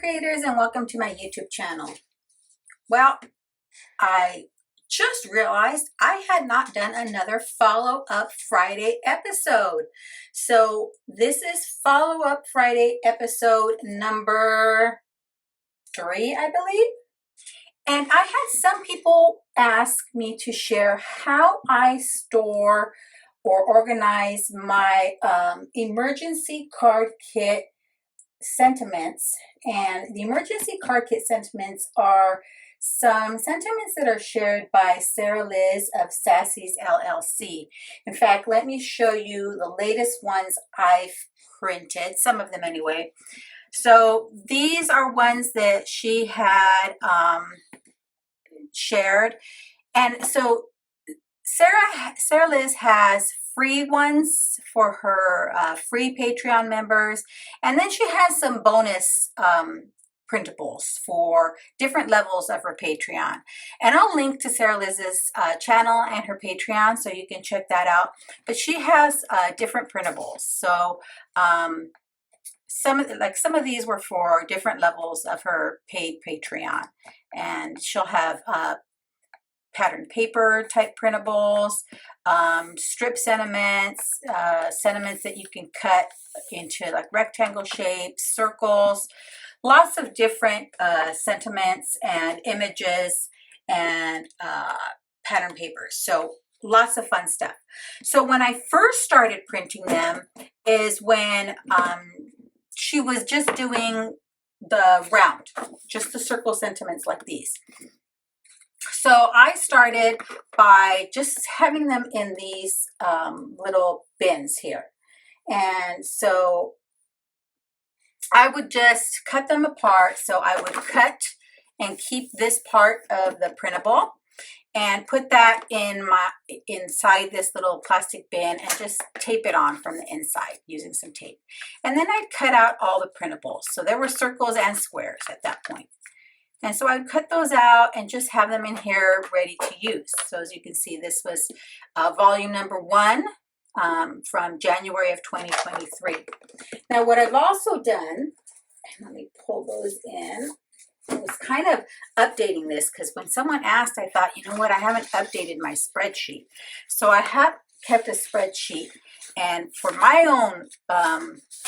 creators, and welcome to my YouTube channel. Well, I just realized I had not done another follow-up Friday episode. So this is follow-up Friday episode number 3, I believe. And I had some people ask me to share how I store or organize my emergency card kit sentiments. And the emergency card kit sentiments are some sentiments that are shared by Sarah Liz of Sassy's LLC. In fact, let me show you the latest ones I've printed, some of them anyway. So these are ones that she had shared. And so Sarah Liz has free ones for her free Patreon members, and then she has some bonus printables for different levels of her Patreon. And I'll link to Sarah Liz's channel and her Patreon so you can check that out. But she has different printables. So some of these were for different levels of her paid Patreon, and she'll have patterned paper type printables, strip sentiments, sentiments that you can cut into like rectangle shapes, circles, lots of different sentiments and images and pattern papers. So lots of fun stuff. So when I first started printing them is when she was just doing the round, just the circle sentiments like these. So I started by just having them in these little bins here. And so I would just cut them apart. So I would cut and keep this part of the printable and put that inside this little plastic bin and just tape it on from the inside using some tape. And then I'd cut out all the printables. So there were circles and squares at that point. And so I would cut those out and just have them in here ready to use. So as you can see, this was volume number 1 from January of 2023. Now what I've also done, and let me pull those in, I was kind of updating this because when someone asked, I thought, you know what, I haven't updated my spreadsheet. So I have kept a spreadsheet. And for my own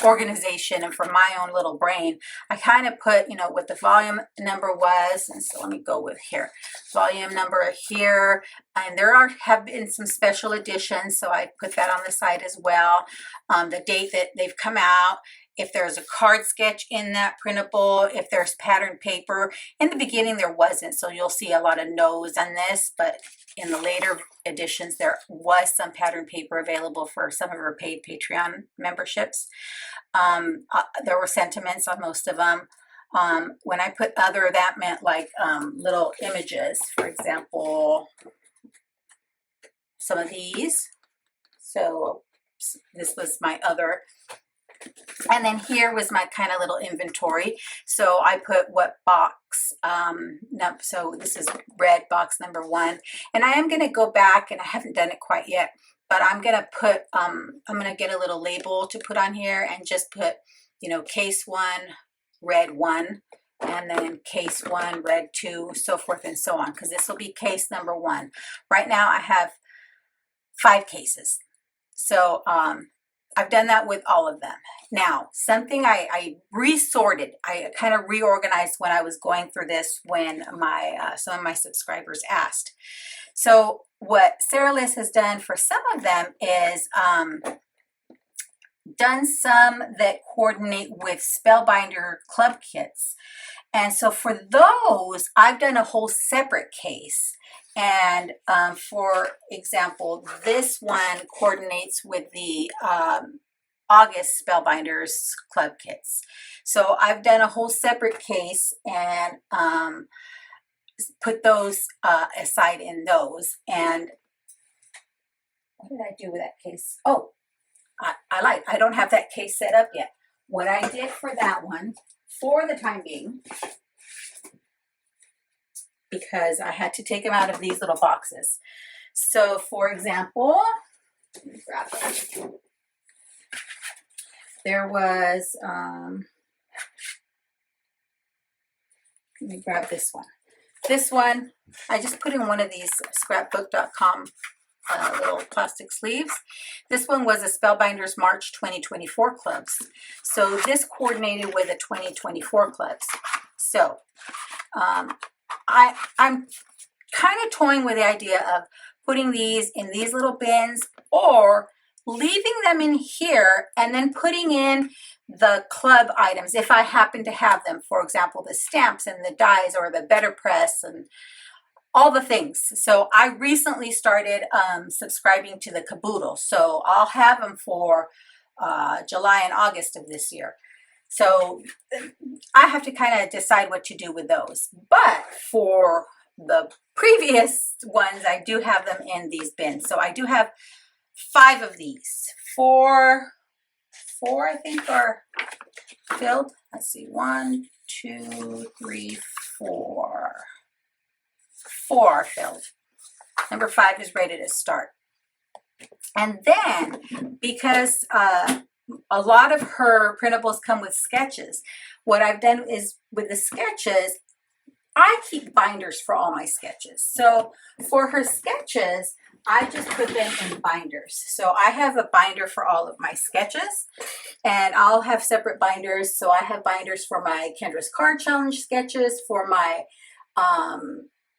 organization and for my own little brain, I kind of put, you know, what the volume number was. And so let me go with here, volume number here. And there have been some special editions, so I put that on the side as well. The date that they've come out. If there's a card sketch in that printable, if there's patterned paper. In the beginning, there wasn't, so you'll see a lot of no's on this, but in the later editions, there was some patterned paper available for some of her paid Patreon memberships. There were sentiments on most of them. When I put other, that meant like little images, for example, some of these. So this was my other. And then here was my kind of little inventory. So I put what box, so this is red box number 1. And I am going to go back, and I haven't done it quite yet, but I'm going to put, I'm going to get a little label to put on here and just put, you know, case 1, red 1, and then case 1, red 2, so forth and so on, because this will be case number 1. Right now I have 5 cases. So, I've done that with all of them. Now, something I resorted, I kind of reorganized when I was going through this when some of my subscribers asked. So what Sarah Liz has done for some of them is done some that coordinate with Spellbinder club kits. And so for those, I've done a whole separate case. And for example, this one coordinates with the August Spellbinders club kits. So I've done a whole separate case and put those aside in those. And what did I do with that case? Oh, I don't have that case set up yet. What I did for that one, for the time being, because I had to take them out of these little boxes. So for example, let me grab that. There was Let me grab this one. This one, I just put in one of these scrapbook.com little plastic sleeves. This one was a Spellbinders March 2024 clubs. So this coordinated with the 2024 clubs. So I'm kind of toying with the idea of putting these in these little bins or leaving them in here and then putting in the club items if I happen to have them. For example, the stamps and the dies or the better press and all the things. So I recently started subscribing to the Caboodle. So I'll have them for July and August of this year. So I have to kind of decide what to do with those. But for the previous ones, I do have them in these bins. So I do have 5 of these. Four I think are filled. Let's see, 1, 2, 3, 4. 4 are filled. Number 5 is ready to start. And then, because a lot of her printables come with sketches, what I've done is with the sketches, I keep binders for all my sketches. So for her sketches, I just put them in binders. So I have a binder for all of my sketches, and I'll have separate binders. So I have binders for my Kendra's Card Challenge sketches, for my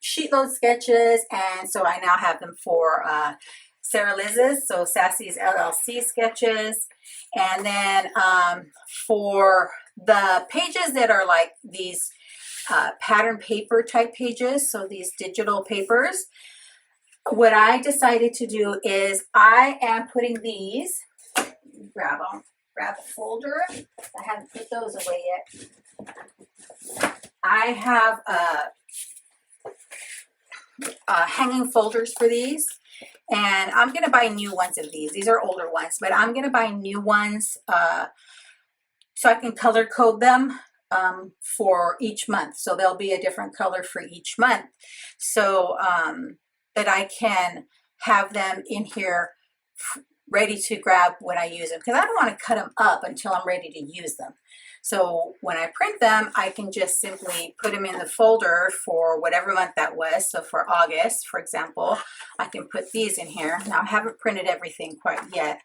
sheet load sketches, and so I now have them for Sarah Liz's, so Sassy's LLC sketches. And then for the pages that are like these pattern paper type pages, so these digital papers, what I decided to do is I am putting these, grab a folder. I haven't put those away yet. I have hanging folders for these, and I'm going to buy new ones of these. These are older ones, but I'm going to buy new ones so I can color code them for each month. So there'll be a different color for each month, so that I can have them in here ready to grab when I use them, because I don't want to cut them up until I'm ready to use them. So when I print them, I can just simply put them in the folder for whatever month that was. So for August, for example, I can put these in here. Now I haven't printed everything quite yet.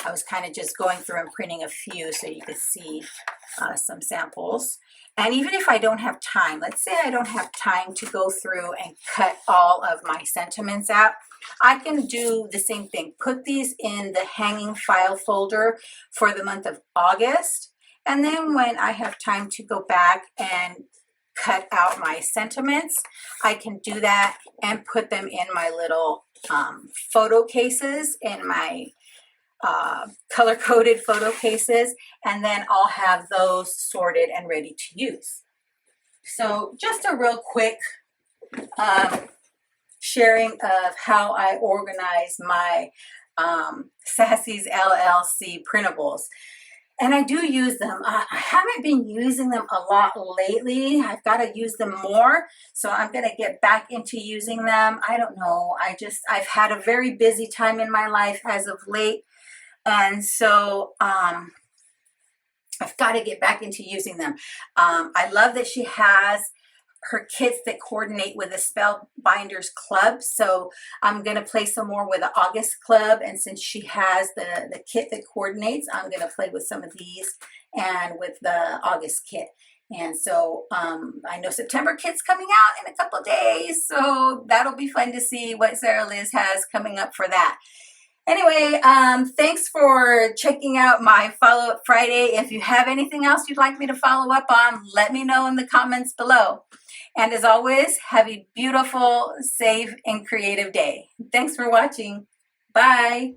I was kind of just going through and printing a few so you could see some samples. And even if I don't have time, let's say I don't have time to go through and cut all of my sentiments out, I can do the same thing. Put these in the hanging file folder for the month of August. And then when I have time to go back and cut out my sentiments, I can do that and put them in my little photo cases, in my color-coded photo cases, and then I'll have those sorted and ready to use. So just a real quick sharing of how I organize my Sassy's LLC printables. And I do use them. I haven't been using them a lot lately. I've got to use them more. So I'm going to get back into using them. I don't know. I've had a very busy time in my life as of late. And so I've got to get back into using them. I love that she has her kits that coordinate with the Spellbinders Club. So I'm going to play some more with the August Club. And since she has the kit that coordinates, I'm going to play with some of these and with the August kit. And so I know September kit's coming out in a couple of days. So that'll be fun to see what Sarah Liz has coming up for that. Anyway, thanks for checking out my Follow-Up Friday. If you have anything else you'd like me to follow up on, let me know in the comments below. And as always, have a beautiful, safe, and creative day. Thanks for watching. Bye.